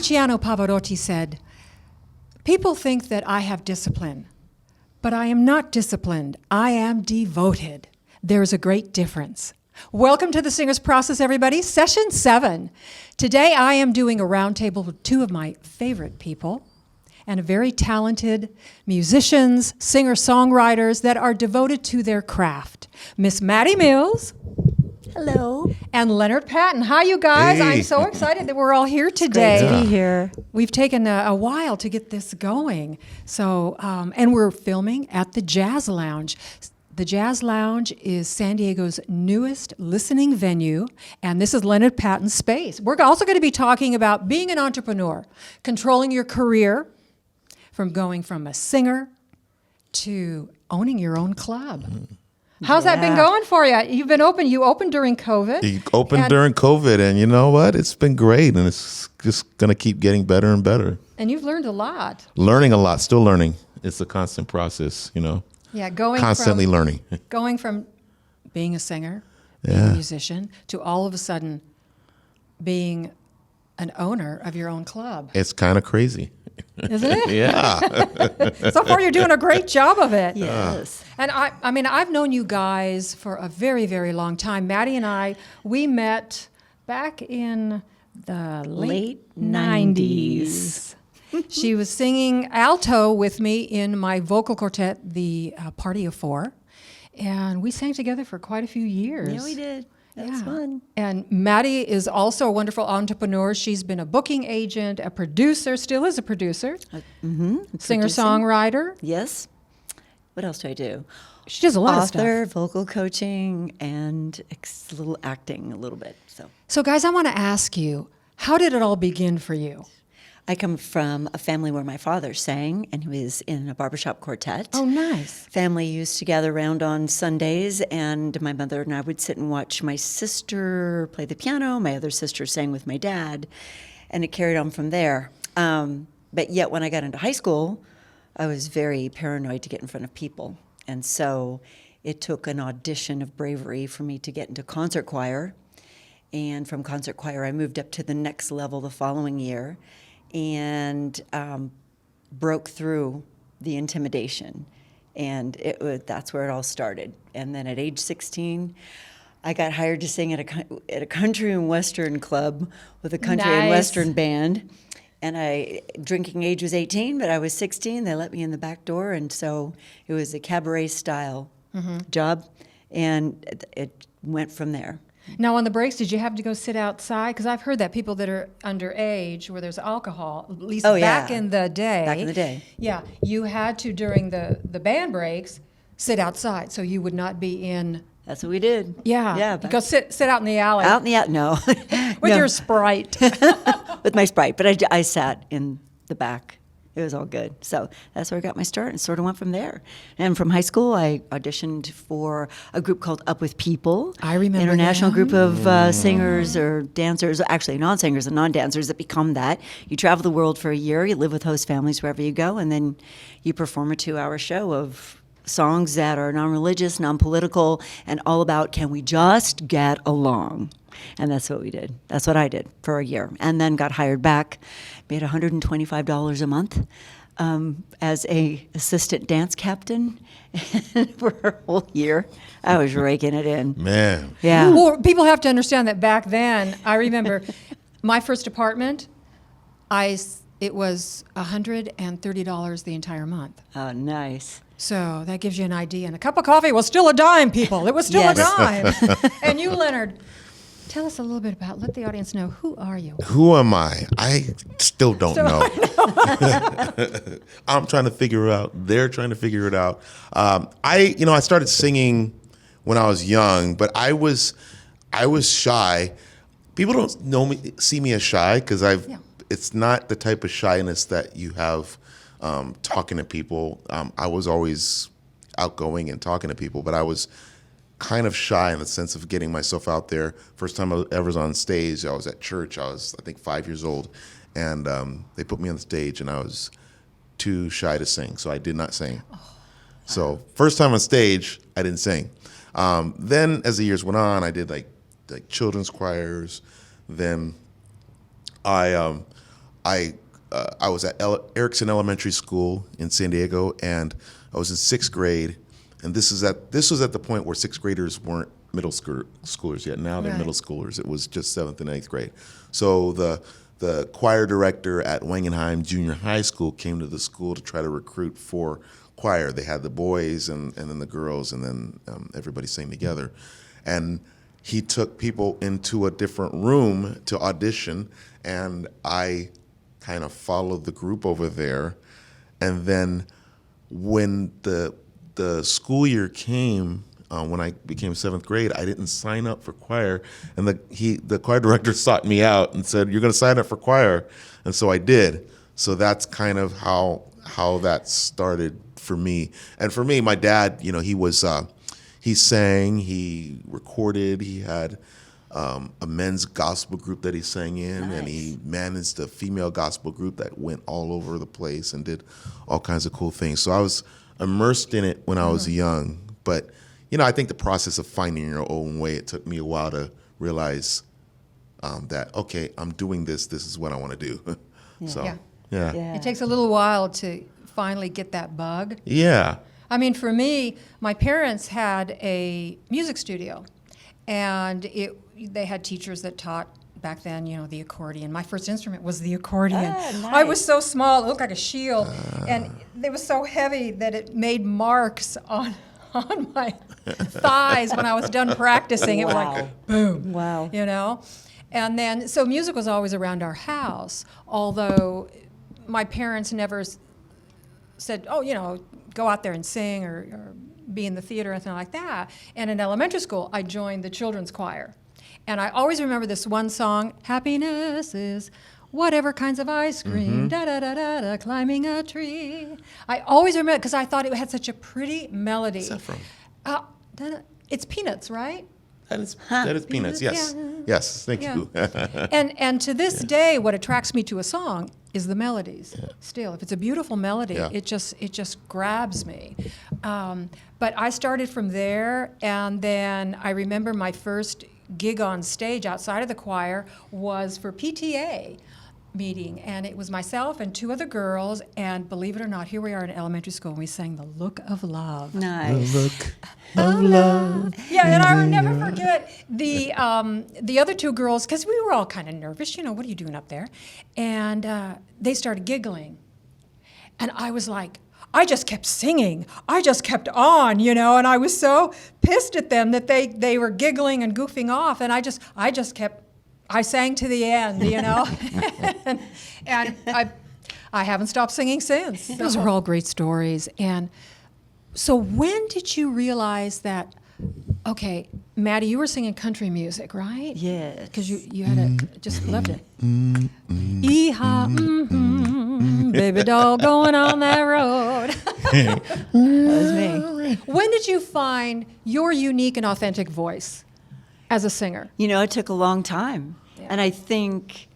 Luciano Pavarotti said, "People think that I have discipline, but I am not disciplined. I am devoted. There's a great difference." Welcome to the Singer's Process, everybody. Session 7. Today I am doing a roundtable with two of my favorite people and a very talented musicians, singer-songwriters that are devoted to their craft. Miss Maddie Mills. Hello. And Leonard Patton. Hi, you guys. Hey. I'm so excited that we're all here today. Great to be here. We've taken a while to get this going. So, and we're filming at the Jazz Lounge. The Jazz Lounge is San Diego's newest listening venue, and this is Leonard Patton's space. We're also going to be talking about being an entrepreneur, controlling your career, from going from a singer to owning your own club. How's that been going for you? You've been open. You opened during COVID. You opened during COVID, and you know what? It's been great, and it's just going to keep getting better and better. And you've learned a lot. Learning a lot, still learning. It's a constant process, you know. Yeah, Constantly learning. Going from being a singer, being a musician, to all of a sudden being an owner of your own club. It's kind of crazy. Isn't it? Yeah. So far, you're doing a great job of it. Yes. And I mean, I've known you guys for a very, very long time. Maddie and I, we met back in the late 90s. She was singing alto with me in my vocal quartet, the Party of Four. And we sang together for quite a few years. Yeah, we did. That was fun. And Maddie is also a wonderful entrepreneur. She's been a booking agent, a producer, still is a producer, singer-songwriter. Yes. What else do I do? She does a lot of stuff. Author, vocal coaching, and a little acting a little bit. So guys, I want to ask you, how did it all begin for you? I come from a family where my father sang, and he was in a barbershop quartet. Oh, nice. Family used to gather around on Sundays, and my mother and I would sit and watch my sister play the piano. My other sister sang with my dad, and it carried on from there. But yet when I got into high school, I was very paranoid to get in front of people. And so it took an audition of bravery for me to get into concert choir. And from concert choir, I moved up to the next level the following year and broke through the intimidation. And that's where it all started. And then at age 16, I got hired to sing at a country and western club with a country and western band. And drinking age was 18, but I was 16. They let me in the back door, and so it was a cabaret style job, and it went from there. Now, on the breaks, did you have to go sit outside? Because I've heard that people that are underage, where there's alcohol, at least back in the day. Back in the day. Yeah, you had to, during the band breaks, sit outside, so you would not be in. That's what we did. Yeah. Go sit out in the alley. Out in the no. With your Sprite. With my Sprite, but I sat in the back. It was all good. So that's where I got my start and sort of went from there. And from high school, I auditioned for a group called Up With People. I remember International them. group of singers or dancers, actually non-singers and non-dancers that become that. You travel the world for a year, you live with host families wherever you go, and then you perform a 2-hour show of songs that are non-religious, non-political, and all about can we just get along. And that's what we did. That's what I did for a year. And then got hired back, made $125 a month as a assistant dance captain for a whole year. I was raking it in. Man. Yeah. Well, people have to understand that back then, I remember my first apartment, it was $130 the entire month. Oh, nice. So that gives you an idea. And a cup of coffee was still a dime, people. It was still a dime. And you, Leonard, tell us a little bit let the audience know, who are you? Who am I? I still don't know. I'm trying to figure it out. They're trying to figure it out. I started singing when I was young, but I was shy. People don't see me as shy because it's not the type of shyness that you have talking to people. I was always outgoing and talking to people, but I was kind of shy in the sense of getting myself out there. First time I ever was on stage, I was at church. I was, I think, 5 years old, and they put me on the stage, and I was too shy to sing, so I did not sing. So first time on stage, I didn't sing. Then as the years went on, I did like children's choirs. Then I I was at Erickson Elementary School in San Diego, and I was in 6th grade. And this was at the point where 6th graders weren't middle schoolers yet. Now they're Right. middle schoolers. It was just 7th and 8th grade. So the choir director at Wangenheim Junior High School came to the school to try to recruit for choir. They had the boys and then the girls, and then everybody sang together. And he took people into a different room to audition, and I kind of followed the group over there. And then when the school year came, when I became 7th grade, I didn't sign up for choir, and the choir director sought me out and said, "You're going to sign up for choir," and so I did. So that's kind of how that started for me. And for me, my dad, he sang, he recorded, he had a men's gospel group that he sang in, and he managed a female gospel group that went all over the place and did all kinds of cool things. So I was immersed in it when I was young, but I think the process of finding your own way, it took me a while to realize that, okay, I'm doing this. This is what I want to do. So, yeah. It takes a little while to finally get that bug. Yeah. I mean, for me, my parents had a music studio, and they had teachers that taught back then, the accordion. My first instrument was the accordion. Nice. I was so small, it looked like a shield, and it was so heavy that it made marks on my thighs when I was done practicing. It was like, boom. Wow. And then, so music was always around our house, although my parents never said, go out there and sing or be in the theater or anything like that. And in elementary school, I joined the children's choir. And I always remember this one song, "Happiness is whatever kinds of ice cream, da-da-da-da-da, climbing a tree." I always remember it because I thought it had such a pretty melody. What's that from? It's Peanuts, right? That is Peanuts, yes. Yeah. Yes, thank you. And to this day, what attracts me to a song is the melodies. Still, if it's a beautiful melody, it just grabs me. But I started from there, and then I remember my first gig on stage outside of the choir was for PTA meeting, and it was myself and 2 other girls, and believe it or not, here we are in elementary school, and we sang "The Look of Love." Nice. Look of love. Yeah, and I will never forget the other 2 girls, because we were all kind of nervous, what are you doing up there? And they started giggling, and I was like, I just kept singing. I just kept on, and I was so pissed at them that they were giggling and goofing off, and I sang to the end, and I haven't stopped singing since. Those are all great stories. And so when did you realize that, okay, Maddie, you were singing country music, right? Yes. Because you had just loved it. Yee-haw, baby doll going on that road. That was me. When did you find your unique and authentic voice as a singer? It took a long time. Yeah. And I think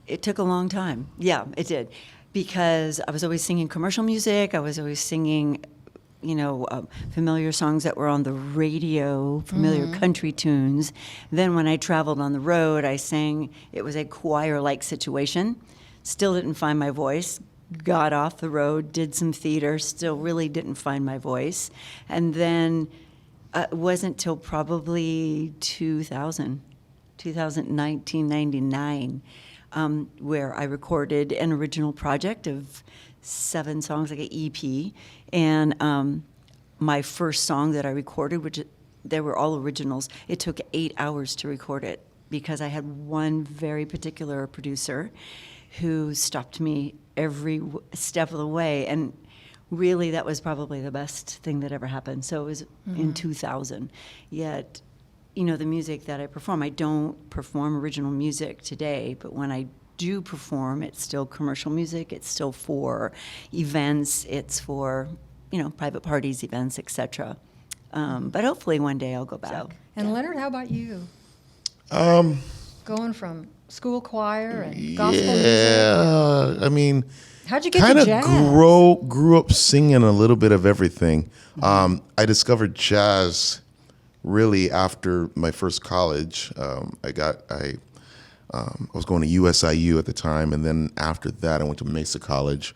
it took a long time. Yeah, it did. Because I was always singing commercial music. I was always singing, familiar songs that were on the radio, familiar country tunes. Then when I traveled on the road, I sang, it was a choir-like situation. Still didn't find my voice. Got off the road, did some theater, still really didn't find my voice. And then it wasn't till probably 1999, where I recorded an original project of 7 songs, like an EP. And my first song that I recorded, which they were all originals, it took 8 hours to record it because I had one very particular producer who stopped me every step of the way. And really, that was probably the best thing that ever happened. So it was in 2000. Yet, the music that I perform, I don't perform original music today, but when I do perform, it's still commercial music. It's still for events. It's for, private parties, events, etc. But hopefully one day I'll go back. And Leonard, how about you? Going from school choir and gospel music. Yeah, I mean, How'd you get kind to of jazz? grew up singing a little bit of everything. I discovered jazz really after my first college. I was going to USIU at the time, and then after that, I went to Mesa College,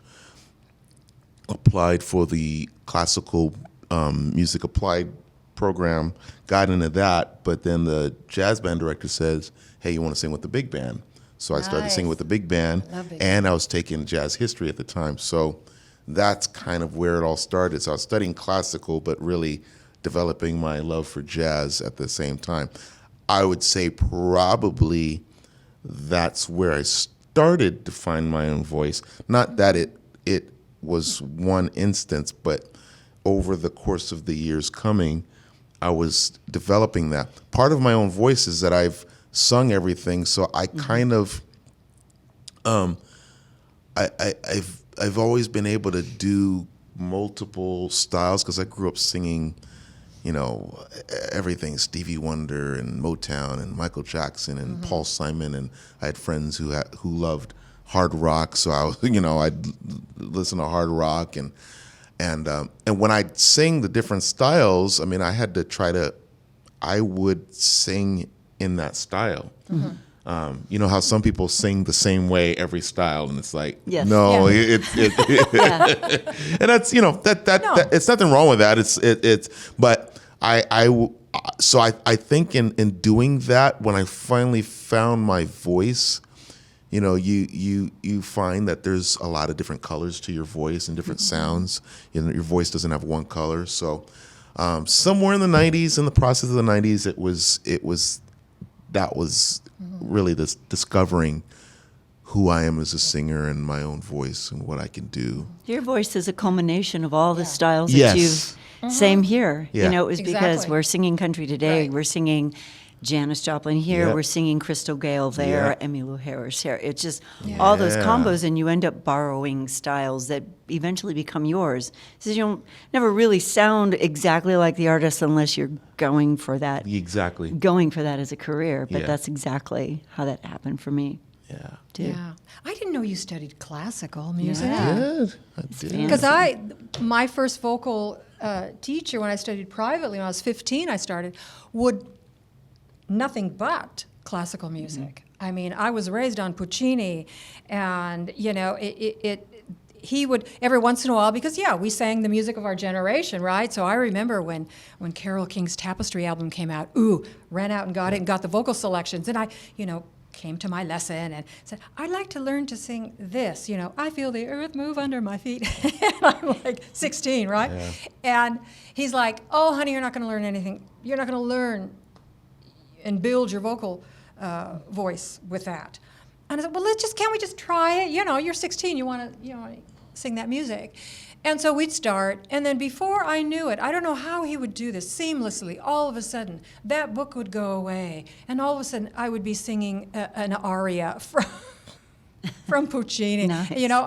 applied for the classical music applied program, got into that, but then the jazz band director says, hey, you want to sing with the big band? So I started singing with the big band, and I was taking jazz history at the time. So that's kind of where it all started. So I was studying classical, but really developing my love for jazz at the same time. I would say probably that's where I started to find my own voice. Not that it was one instance, but over the course of the years coming, I was developing that. Part of my own voice is that I've sung everything, so I kind of, I've always been able to do multiple styles because I grew up singing, you know, everything, Wonder and Motown and Michael Jackson and Paul Simon, and I had friends who loved hard rock, so I was, you know, I'd listen to hard rock and when I'd sing the different styles, I mean, I had to I would sing in that style. You know how some people sing the same way every style, and it's like, no, and that's, you know, that it's nothing wrong with that. But so I think in doing that, when I finally found my voice, you know, you find that there's a lot of different colors to your voice and different sounds. You know, your voice doesn't have one color. So somewhere in the 90s, in the process of the 90s, that was really this discovering who I am as a singer and my own voice and what I can do. Your voice is a culmination of all the styles that you've. Same here. Yeah. You know, it was because Exactly. we're singing country today. Right. We're singing Janis Joplin here. Yeah. We're singing Crystal Gale there. Yeah. Emmylou Harris here. It's just all those combos, and you end up borrowing styles that eventually become yours. So you don't never really sound exactly like the artist unless you're going for that. Exactly. Going for that as a career. But Yeah. that's exactly how that happened for me. Yeah. Too. Yeah. I didn't know you studied classical music. Good. I did. Because my first vocal teacher, when I studied privately when I was 15, I started, would nothing but classical music. I mean, I was raised on Puccini, and you know, he would every once in a while, because we sang the music of our generation, right? So I remember when Carole King's Tapestry album came out, ran out and got it and got the vocal selections, and I, you know, came to my lesson and said, I'd like to learn to sing this, you know, I feel the earth move under my feet. And I'm like 16, right? Yeah. And he's like, oh, honey, you're not going to learn anything. You're not going to learn and build your vocal voice with that. And I said, well, can't we just try it? You know, you're 16, you want to sing that music. And so we'd start, and then before I knew it, I don't know how he would do this seamlessly. All of a sudden, that book would go away, and all of a sudden, I would be singing an aria from Puccini. Nice. You know,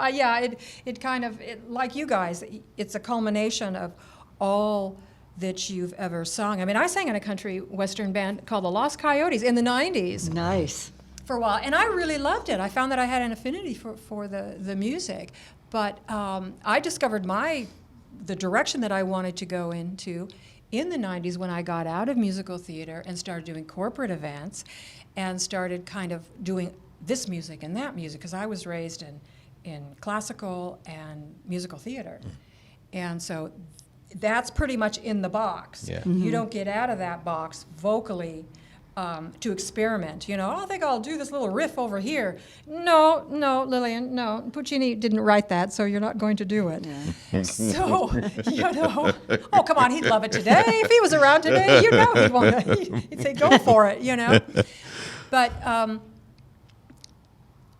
it kind of, like you guys, it's a culmination of all that you've ever sung. I mean, I sang in a country western band called the Lost Coyotes in the 90s. Nice. For a while, and I really loved it. I found that I had an affinity for the music. But I discovered the direction that I wanted to go into in the 90s when I got out of musical theater and started doing corporate events and started kind of doing this music and that music, because I was raised in classical and musical theater. And so that's pretty much in the box. Yeah. You don't get out of that box vocally to experiment. You know, I think I'll do this little riff over here. No, Lillian, no. Puccini didn't write that, so you're not going to do it. Yeah. So, you know, oh, come on, he'd love it today. If he was around today, you know, he'd say, go for it, you know. But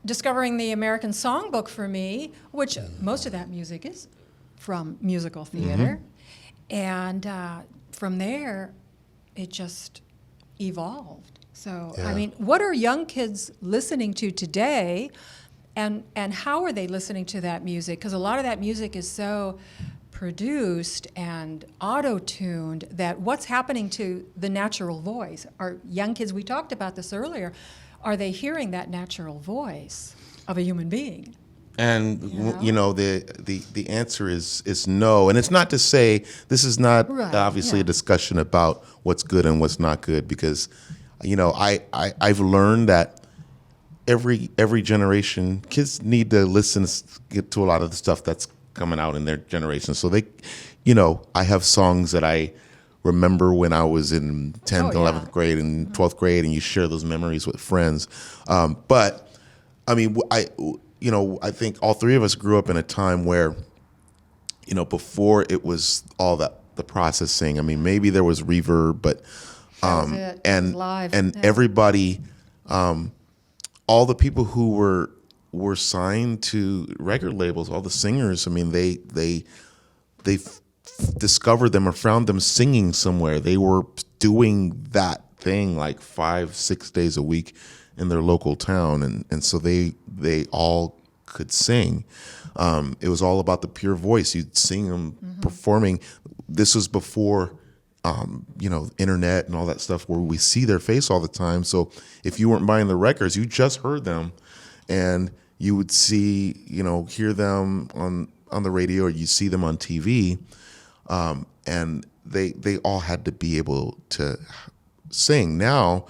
discovering the American Songbook for me, which most of that music is from musical theater, and from there, it just evolved. So, I mean, what are young kids listening to today, and how are they listening to that music? Because a lot of that music is so produced and auto-tuned that what's happening to the natural voice? Are young kids, we talked about this earlier, are they hearing that natural voice of a human being? And you know, the answer is no. And it's not to say this is not obviously a discussion about what's good and what's not good, because you know, I've learned that every generation, kids need to listen, get to a lot of the stuff that's coming out in their generation. So they, I have songs that I remember when I was in 10th, 11th grade and 12th grade, and you share those memories with friends. But I mean, I think all three of us grew up in a time where, before it was all that, the processing. I mean, maybe there was reverb, but That was it. It was live. Yeah. everybody, all the people who were signed to record labels, all the singers. I mean, they discovered them or found them singing somewhere. They were doing that thing like 5-6 days a week in their local town, and so they all could sing. It was all about the pure voice. You'd sing them performing. This was before internet and all that stuff where we see their face all the time. So if you weren't buying the records, you just heard them, and you would see, hear them on the radio, or you see them on TV, and they all had to be able to sing. Now,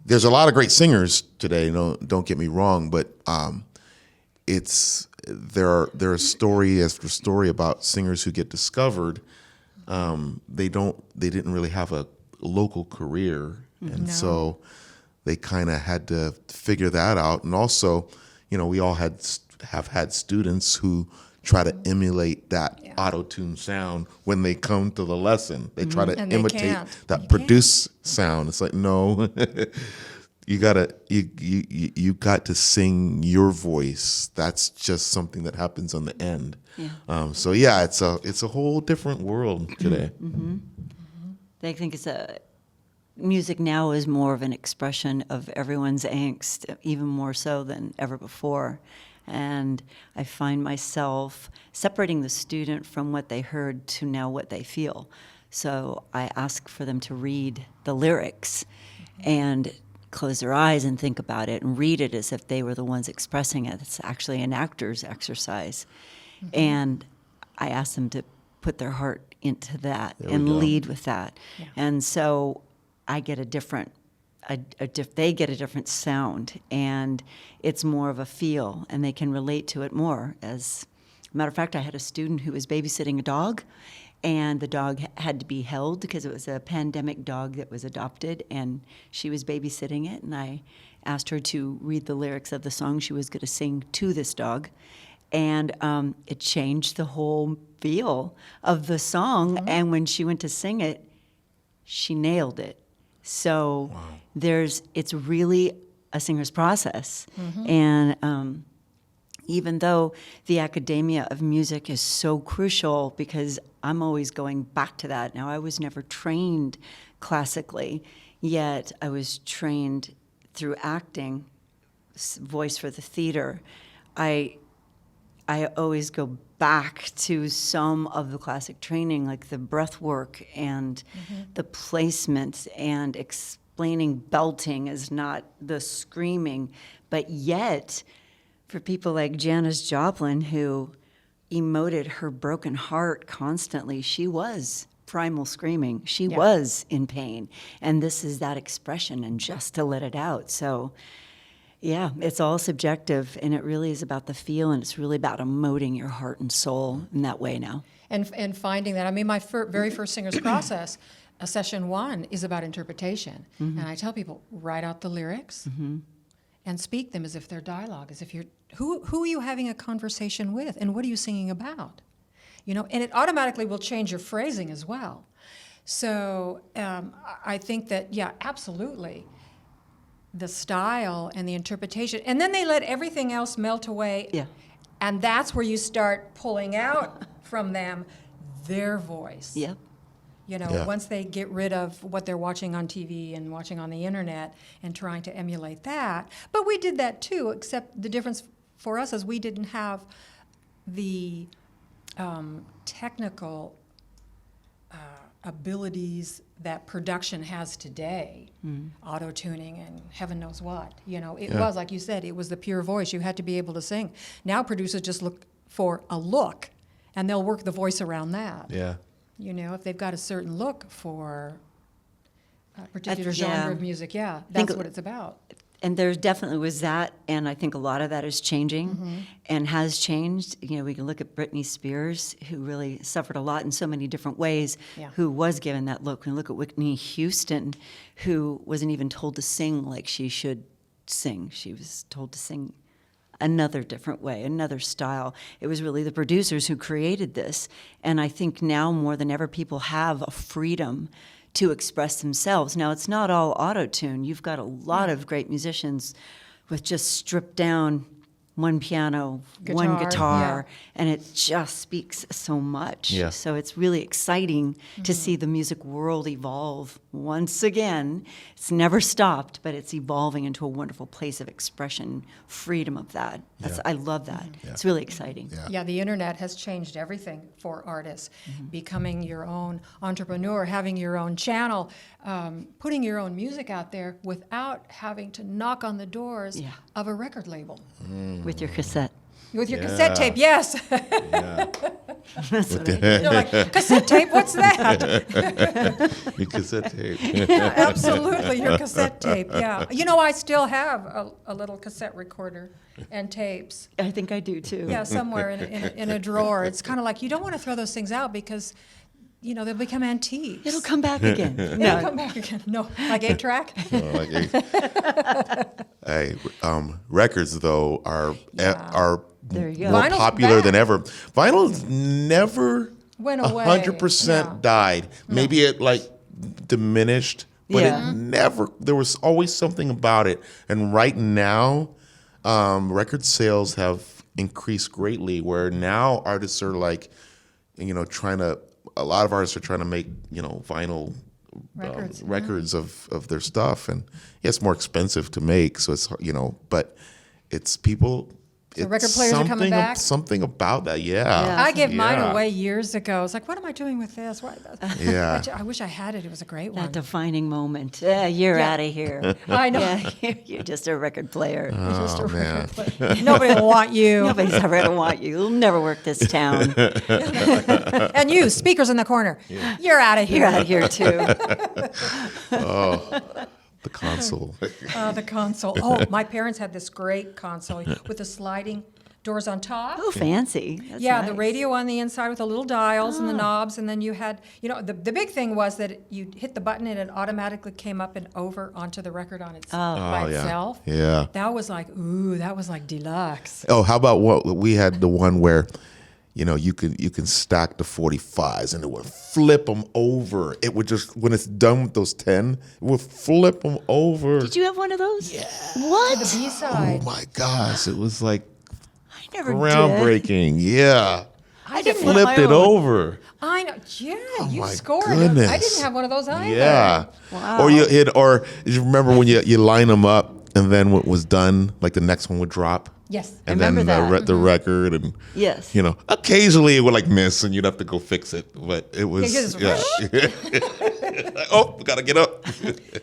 there's a lot of great singers today. Don't get me wrong, but there are story after story about singers who get discovered. They didn't really have a local career, and so they kind of had to figure that out. And also, we all have had students who try to emulate that auto-tune sound when they come to the lesson. They try to imitate that produced sound. It's like, no, you got to sing your voice. That's just something that happens on the end. Yeah. It's a whole different world today. I think music now is more of an expression of everyone's angst, even more so than ever before. And I find myself separating the student from what they heard to now what they feel. So I ask for them to read the lyrics and close their eyes and think about it and read it as if they were the ones expressing it. It's actually an actor's exercise. And I ask them to put their heart into that and lead with that. Yeah. And so I get they get a different sound, and it's more of a feel, and they can relate to it more. As a matter of fact, I had a student who was babysitting a dog, and the dog had to be held because it was a pandemic dog that was adopted, and she was babysitting it, and I asked her to read the lyrics of the song she was going to sing to this dog, and it changed the whole feel of the song, and when she went to sing it, she nailed it. So it's really a singer's process. And even though the academia of music is so crucial, because I'm always going back to that. Now, I was never trained classically, yet I was trained through acting, voice for the theater. I always go back to some of the classic training, like the breath work and the placement and explaining belting is not the screaming. But yet, for people like Janis Joplin, who emoted her broken heart constantly, she was primal screaming. She was in pain. And this is that expression, and just to let it out. So yeah, it's all subjective, and it really is about the feel, and it's really about emoting your heart and soul in that way now. And finding that. I mean, my very first singer's process, session 1, is about interpretation. And I tell people, write out the lyrics and speak them as if they're dialogue, as if you're, who are you having a conversation with, and what are you singing about? And it automatically will change your phrasing as well. So I think that, absolutely, the style and the interpretation, and then they let everything else melt away. Yeah. And that's where you start pulling out from them their voice. Yep. Once they get rid of what they're watching on TV and watching on the internet and trying to emulate that. But we did that too, except the difference for us is we didn't have the technical abilities that production has today, auto-tuning and heaven knows what. It was, like you said, it was the pure voice. You had to be able to sing. Now producers just look for a look, and they'll work the voice around that. Yeah. If they've got a certain look for a particular genre of music, that's what it's about. And there definitely was that, and I think a lot of that is changing and has changed. You know, we can look at Britney Spears, who really suffered a lot in so many different ways, who was given that look. We can look at Whitney Houston, who wasn't even told to sing like she should sing. She was told to sing another different way, another style. It was really the producers who created this. And I think now more than ever, people have a freedom to express themselves. Now, it's not all auto-tune. You've got a lot of great musicians with just stripped down one piano, one guitar, and it just speaks so much. Yeah. So it's really exciting to see the music world evolve once again. It's never stopped, but it's evolving into a wonderful place of expression, freedom of that. I love that. It's really exciting. Yeah, the internet has changed everything for artists. Becoming your own entrepreneur, having your own channel, putting your own music out there without having to knock on the doors of a record label. With your cassette. With your cassette tape, yes. That's what I You're like, cassette tape, what's that? Your cassette tape. Yeah, absolutely, your cassette tape, yeah. You know, I still have a little cassette recorder and tapes. I think I do too. Yeah, somewhere in a drawer. It's kind of like you don't want to throw those things out because, you know, they'll become antiques. It'll come back again. It'll come back again. No, like 8-track? Hey, records though are There you go. more Vinyl's popular back. than ever. Vinyl's never Went away. 100% died. Maybe it like diminished, but Yeah. it never. There was always something about it. And right now, record sales have increased greatly. Where now artists are like, you know, a lot of artists are trying to make, you know, vinyl records of their stuff, and it's more expensive to make, so it's, you know, but it's people. So it's record players are coming back? Something about that, yeah. I gave mine away years ago. It's like, what am I doing with this? Why? Yeah. I wish I had it. It was a great one. That defining moment. You're out of here. I know. Yeah, you're just a record player. Just a man. record player. Nobody will want you. Nobody's ever going to want you. You'll never work this town. And you, speakers in the corner, you're out of You're here. out of here too. The console. The console. Oh, my parents had this great console with the sliding doors on top. Oh, fancy. That's Yeah, the nice. radio on the inside with the little dials and the knobs, and then you had, you know, the big thing was that you hit the button and it automatically came up and over onto the record on its by yeah. itself. Yeah. That was like, ooh, that was like deluxe. Oh, how about what we had, the one where, you know, you can stack the 45s and it would flip them over. It would just, when it's done with those 10, it would flip them over. Did you have one of those? Yeah. What? The B-side. Oh my gosh, it was like I never did. groundbreaking. Yeah. I didn't have my Flipped it own. over. I know. Yeah, you My scored. goodness. I didn't have one of those either. Yeah. Wow. Or you remember when you line them up and then when it was done, like the next one would drop? Yes. And remember then that. the record, and Yes. you know, occasionally it would like miss and you'd have to go fix it, but it was Yeah, oh, gotta get up.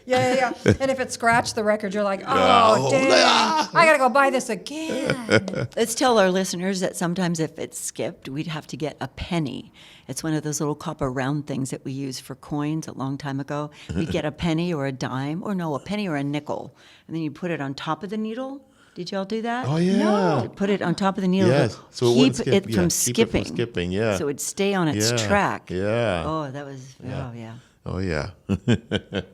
Yeah. And if it scratched the record, you're like, Oh, oh, dang. ah. I got to go buy this again. Let's tell our listeners that sometimes if it's skipped, we'd have to get a penny. It's one of those little copper round things that we used for coins a long time ago. We'd get a penny or a dime, or no, a penny or a nickel. And then you put it on top of the needle. Did y'all do that? Oh yeah. To put it on top of the needle Yes, to so it keep wouldn't skip. it Yeah, from keep it skipping. from skipping, yeah. So it would stay on its Yeah, track. yeah. Oh, that was, oh, yeah. Oh yeah.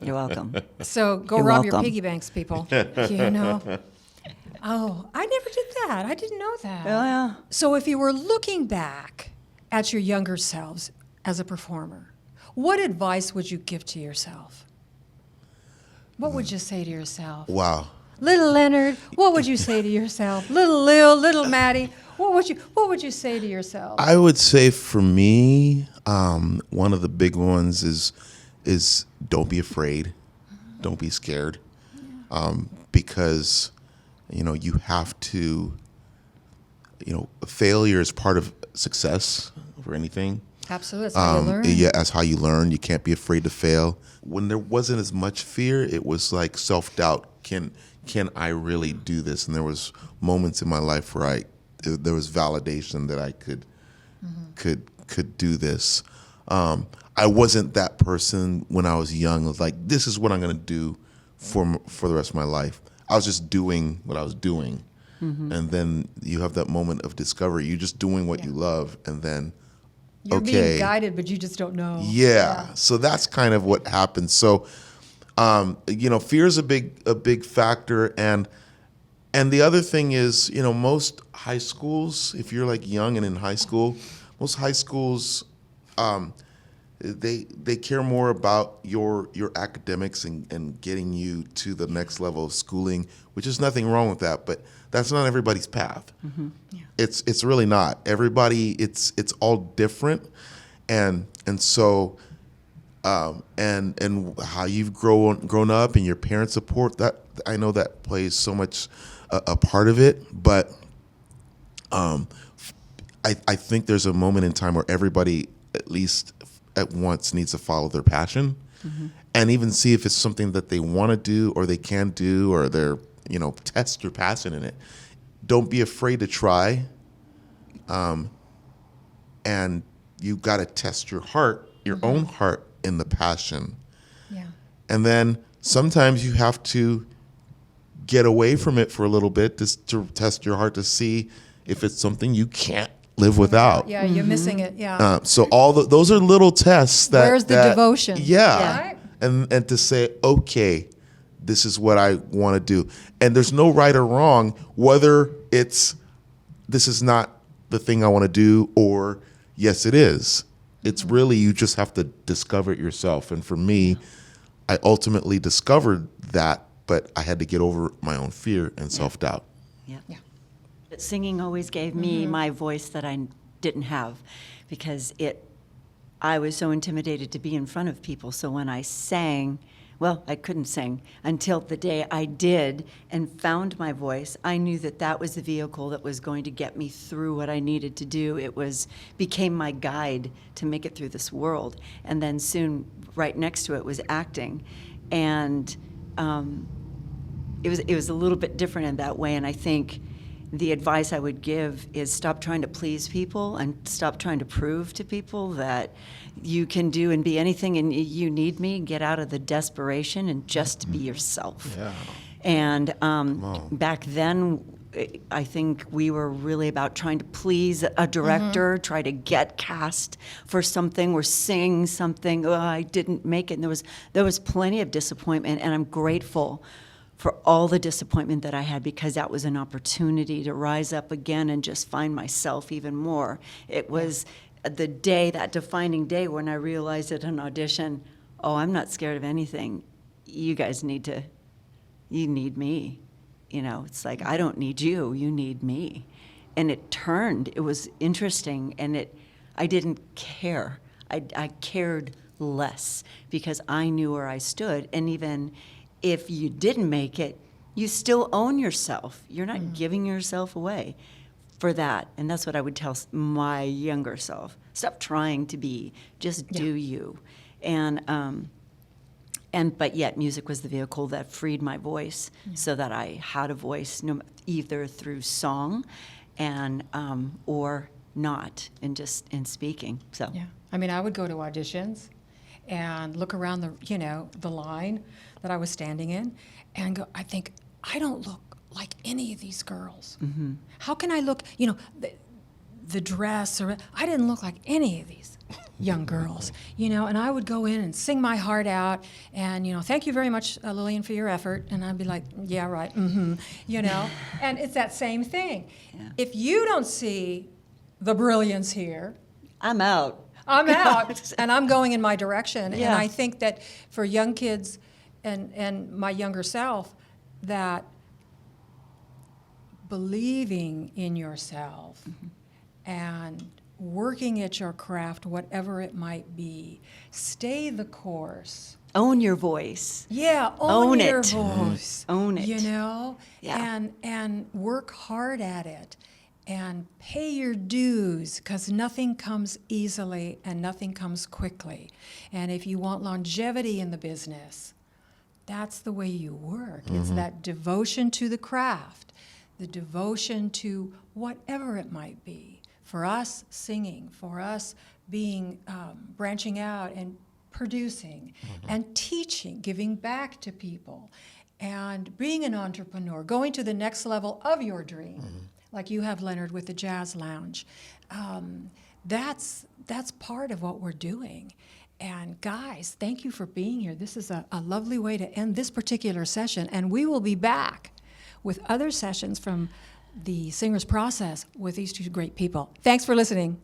You're welcome. So go You're rob your welcome. piggy banks, people. You know? Oh, I never did that. I didn't know that. Oh, yeah. So if you were looking back at your younger selves as a performer, what advice would you give to yourself? What would you say to yourself? Wow. Little Leonard, what would you say to yourself? Little Lil, little Maddie, what would you say to yourself? I would say for me, one of the big ones is don't be afraid, don't be scared, because you know you have to. You know, failure is part of success for anything. Absolutely, that's how you learn. Yeah, that's how you learn. You can't be afraid to fail. When there wasn't as much fear, it was like self-doubt. Can I really do this? And there was moments in my life where there was validation that I could do this. I wasn't that person when I was young. I was like, this is what I'm going to do for the rest of my life. I was just doing what I was doing. And then you have that moment of discovery. You're just doing what you love, and then, You're okay. being guided, but you just don't know. Yeah. So that's kind of what happens. So, fear is a big factor. And the other thing is, most high schools, if you're like young and in high school, most high schools, they care more about your academics and getting you to the next level of schooling, which is nothing wrong with that, but that's not everybody's path. Yeah. It's really not. Everybody, it's all different, and so and how you've grown up and your parents' support, that I know that plays so much a part of it, but I think there's a moment in time where everybody at least at once needs to follow their passion, and even see if it's something that they want to do or they can do, or they're test your passion in it. Don't be afraid to try, and you got to test your heart, your own heart, in the passion. Yeah. And then sometimes you have to get away from it for a little bit to test your heart to see if it's something you can't live without. Yeah, you're missing it. Yeah. So those are little tests that. Where's the devotion? Yeah. Right? And to say, okay, this is what I want to do. And there's no right or wrong, whether this is not the thing I want to do, or yes, it is. It's really, you just have to discover it yourself. And for me, I ultimately discovered that, but I had to get over my own fear and self-doubt. Yeah. Yeah. But singing always gave me my voice that I didn't have, because I was so intimidated to be in front of people. So when I sang, well, I couldn't sing until the day I did and found my voice. I knew that was the vehicle that was going to get me through what I needed to do. It became my guide to make it through this world. And then soon, right next to it was acting. And it was a little bit different in that way. And I think the advice I would give is stop trying to please people and stop trying to prove to people that you can do and be anything and you need me. Get out of the desperation and just be yourself. Yeah. And back then, I think we were really about trying to please a director, try to get cast for something or sing something. Oh, I didn't make it. And there was plenty of disappointment, and I'm grateful for all the disappointment that I had, because that was an opportunity to rise up again and just find myself even more. It was the day, that defining day, when I realized at an audition, oh, I'm not scared of anything. You guys you need me. It's like, I don't need you, you need me. And it turned, it was interesting, and I didn't care. I cared less, because I knew where I stood, and even if you didn't make it, you still own yourself. You're not giving yourself away for that. And that's what I would tell my younger self. Stop trying to be, just do you. But yet music was the vehicle that freed my voice, so that I had a voice, either through song and or not, and just in speaking. So Yeah. I mean, I would go to auditions and look around the line that I was standing in and go, I think, I don't look like any of these girls. How can I look, the dress, or I didn't look like any of these young girls, and I would go in and sing my heart out and, thank you very much, Lillian, for your effort. And I'd be like, yeah, right, and it's that same thing. Yeah. If you don't see the brilliance here, I'm out. I'm out, and I'm going in my direction. Yeah. And I think that for young kids and my younger self, that believing in yourself and working at your craft, whatever it might be, stay the course. Own your voice. Yeah, Own your it. voice. Own it. Yeah. And work hard at it. And pay your dues, because nothing comes easily and nothing comes quickly. And if you want longevity in the business, that's the way you work. It's that devotion to the craft, the devotion to whatever it might be. For us, singing. For us, being branching out and producing and teaching, giving back to people. and being an entrepreneur, going to the next level of your dream, like you have, Leonard, with the Jazz Lounge. That's part of what we're doing. And guys, thank you for being here. This is a lovely way to end this particular session. And we will be back with other sessions from the Singer's Process with these two great people. Thanks for listening.